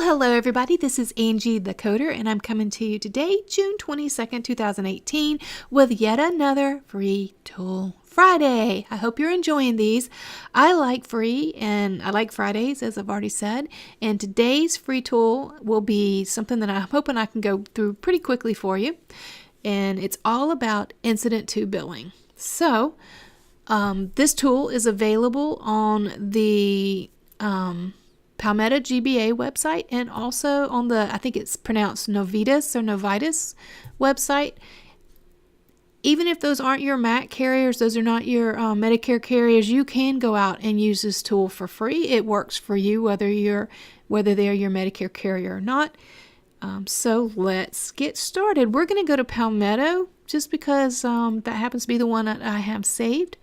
hello everybody. This is Angie the Coder, and I'm coming to you today, June 22nd, 2018, with yet another Free Tool Friday. I hope you're enjoying these. I like free, and I like Fridays, as I've already said, and today's free tool will be something that I'm hoping I can go through pretty quickly for you, and it's all about Incident to billing. So, this tool is available on the Palmetto GBA website and also on the, I think it's pronounced Novitas or Novitas website. Even if those aren't your MAC carriers, those are not your Medicare carriers, you can go out and use this tool for free. It works for you whether they're your Medicare carrier or not. So let's get started. We're going to go to Palmetto just because that happens to be the one that I have saved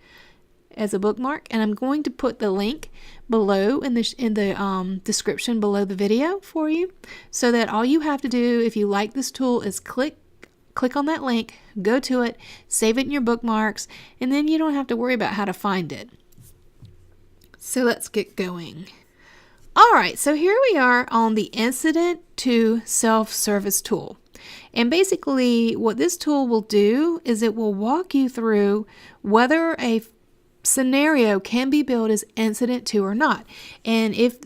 as a bookmark, and I'm going to put the link below in the description below the video for you, so that all you have to do if you like this tool is click on that link, go to it, save it in your bookmarks, and then you don't have to worry about how to find it. So let's get going. Alright, so here we are on the Incident to Self-Service tool. And basically what this tool will do is it will walk you through whether a scenario can be billed as incident to or not. And if,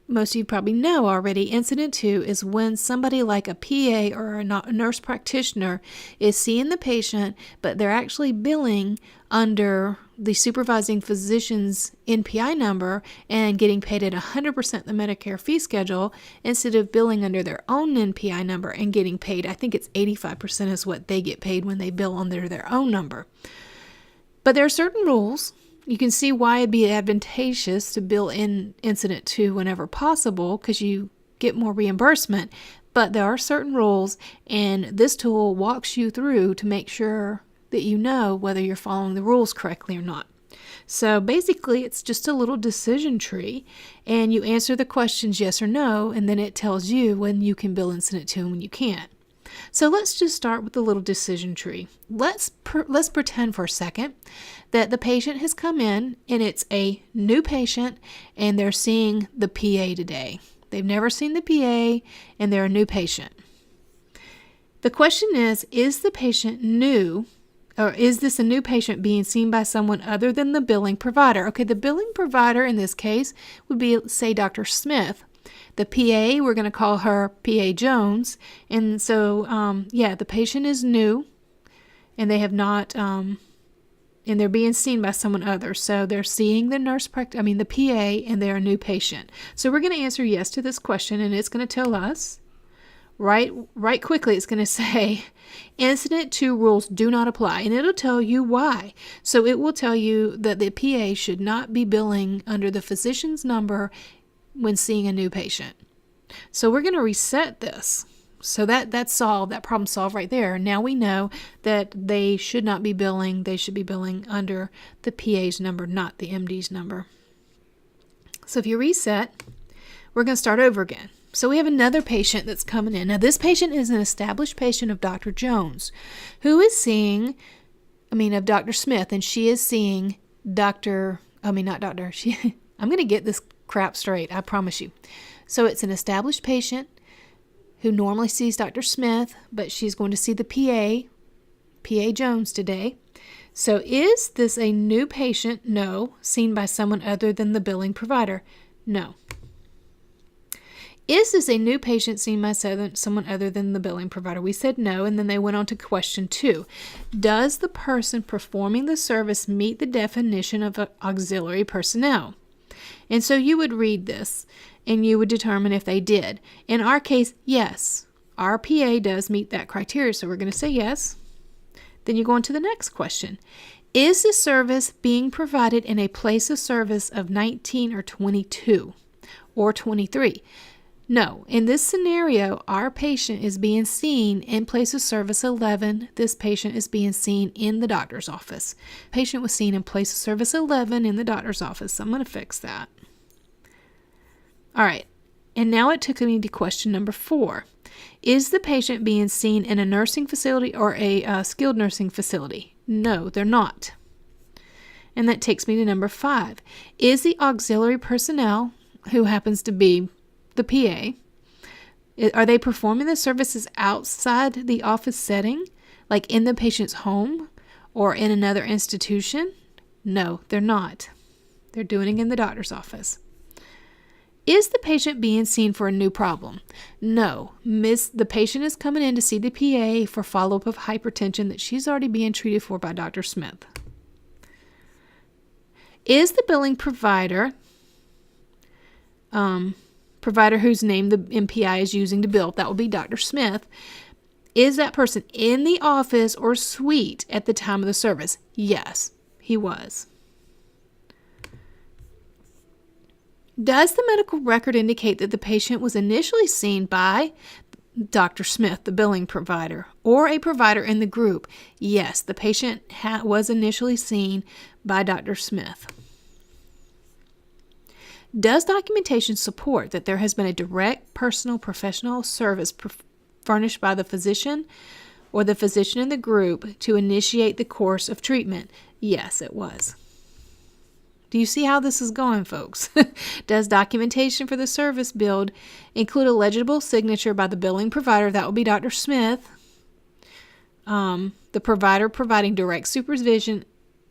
most of you probably know already, incident to is when somebody like a PA or a nurse practitioner is seeing the patient, but they're actually billing under the supervising physician's NPI number and getting paid at 100% the Medicare fee schedule instead of billing under their own NPI number and getting paid, I think it's 85% is what they get paid when they bill under their own number. But there are certain rules. You can see why it'd be advantageous to bill in incident to whenever possible because you get more reimbursement. But there are certain rules, and this tool walks you through to make sure that you know whether you're following the rules correctly or not. So basically, it's just a little decision tree, and you answer the questions yes or no, and then it tells you when you can bill incident to and when you can't. So let's just start with the little decision tree. Let's pretend for a second that the patient has come in and it's a new patient and they're seeing the PA today. They've never seen the PA and they're a new patient. The question is the patient new, or is this a new patient being seen by someone other than the billing provider? Okay, the billing provider in this case would be, say, Dr. Smith. The PA, we're going to call her PA Jones. And so, the patient is new and they have not, and they're being seen by someone other. So they're seeing the the PA, and they're a new patient. So we're going to answer yes to this question, and it's going to tell us, right quickly, it's going to say, Incident to rules do not apply, and it'll tell you why. So it will tell you that the PA should not be billing under the physician's number when seeing a new patient. So we're going to reset this. So that's solved, that problem solved right there. Now we know that they should not be billing, they should be billing under the PA's number, not the MD's number. So if you reset, we're going to start over again. So we have another patient that's coming in. Now this patient is an established patient of Dr. Jones, who is seeing, of Dr. Smith, and she is seeing I'm going to get this crap straight, I promise you. So it's an established patient who normally sees Dr. Smith, but she's going to see the PA Jones today. So is this a new patient? No. Seen by someone other than the billing provider? No. Is this a new patient seen by someone other than the billing provider? We said no, and then they went on to question 2. Does the person performing the service meet the definition of auxiliary personnel? And so you would read this and you would determine if they did. In our case, yes, our PA does meet that criteria, so we're going to say yes. Then you go on to the next question. Is the service being provided in a place of service of 19 or 22 or 23? No. In this scenario, our patient is being seen in place of service 11. This patient is being seen in the doctor's office. Patient was seen in place of service 11 in the doctor's office. So I'm going to fix that. All right. And now it took me to question number 4. Is the patient being seen in a nursing facility or a skilled nursing facility? No, they're not. And that takes me to number 5. Is the auxiliary personnel, who happens to be the PA, are they performing the services outside the office setting, like in the patient's home or in another institution? No, they're not. They're doing it in the doctor's office. Is the patient being seen for a new problem? No. The patient is coming in to see the PA for follow-up of hypertension that she's already being treated for by Dr. Smith. Is the billing provider whose name the MPI is using to bill, that will be Dr. Smith, is that person in the office or suite at the time of the service? Yes, he was. Does the medical record indicate that the patient was initially seen by Dr. Smith, the billing provider, or a provider in the group? Yes, the patient was initially seen by Dr. Smith. Does documentation support that there has been a direct personal professional service furnished by the physician or the physician in the group to initiate the course of treatment? Yes, it was. Do you see how this is going, folks? Does documentation for the service billed include a legible signature by the billing provider? That will be Dr. Smith. The provider providing direct supervision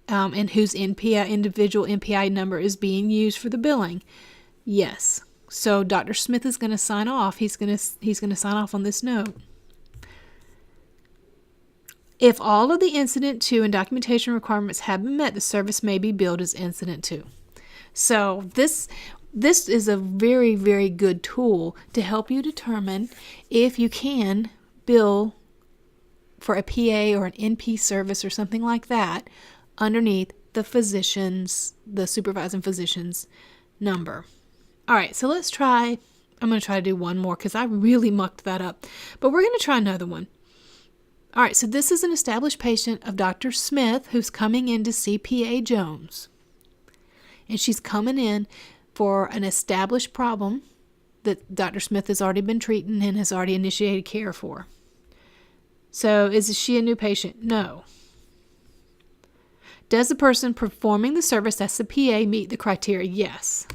and whose individual MPI number is being used for the billing? Yes. So Dr. Smith is going to sign off. He's going to sign off on this note. If all of the Incident 2 and documentation requirements have been met, the service may be billed as Incident 2. So this is a very, very good tool to help you determine if you can bill for a PA or an NP service or something like that underneath the supervising physician's number. All right, so let's try. I'm going to try to do one more because I really mucked that up. But we're going to try another one. All right, so this is an established patient of Dr. Smith who's coming in to see PA Jones. And she's coming in for an established problem that Dr. Smith has already been treating and has already initiated care for. So is she a new patient? No. Does the person performing the service, that's the PA, meet the criteria? Yes.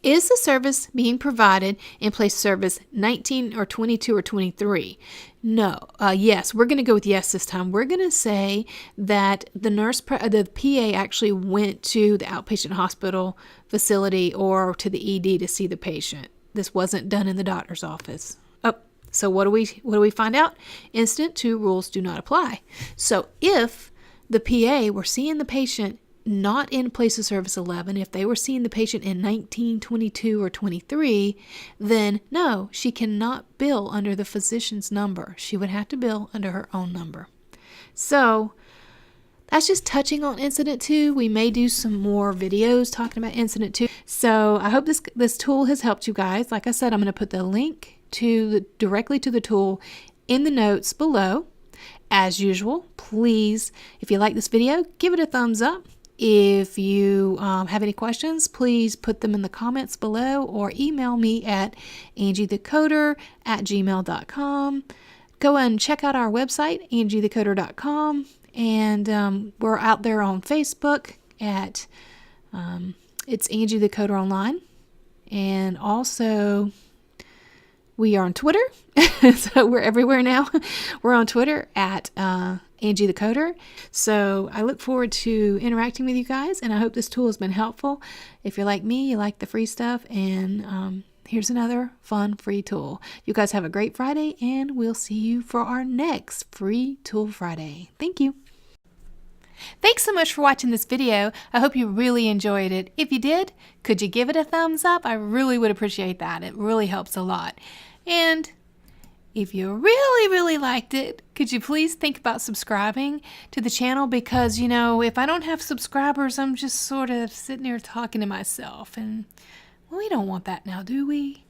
Is the service being provided in place service 19 or 22 or 23? No. Yes, we're going to go with yes this time. We're going to say that the PA actually went to the outpatient hospital facility or to the ED to see the patient. This wasn't done in the doctor's office. Oh, so what do we find out? Incident 2 rules do not apply. So if the PA were seeing the patient not in place of service 11, if they were seeing the patient in 19, 22, or 23, then no, she cannot bill under the physician's number. She would have to bill under her own number. So that's just touching on Incident 2. We may do some more videos talking about Incident 2. So I hope this tool has helped you guys. Like I said, I'm going to put the link directly to the tool in the notes below. As usual, please, if you like this video, give it a thumbs up. If you have any questions, please put them in the comments below or email me at angiethecoder@gmail.com. Go and check out our website, angiethecoder.com, and we're out there on Facebook at it's Angie the Coder Online, and also we are on Twitter. So we're everywhere now. We're on Twitter at Angie the Coder. So I look forward to interacting with you guys, and I hope this tool has been helpful. If you're like me, you like the free stuff, and here's another fun free tool. You guys have a great Friday, and we'll see you for our next Free Tool Friday. Thank you. Thanks so much for watching this video. I hope you really enjoyed it. If you did, could you give it a thumbs up? I really would appreciate that. It really helps a lot. And if you really, really liked it, could you please think about subscribing to the channel? Because, you know, if I don't have subscribers, I'm just sort of sitting here talking to myself. And well, we don't want that now, do we?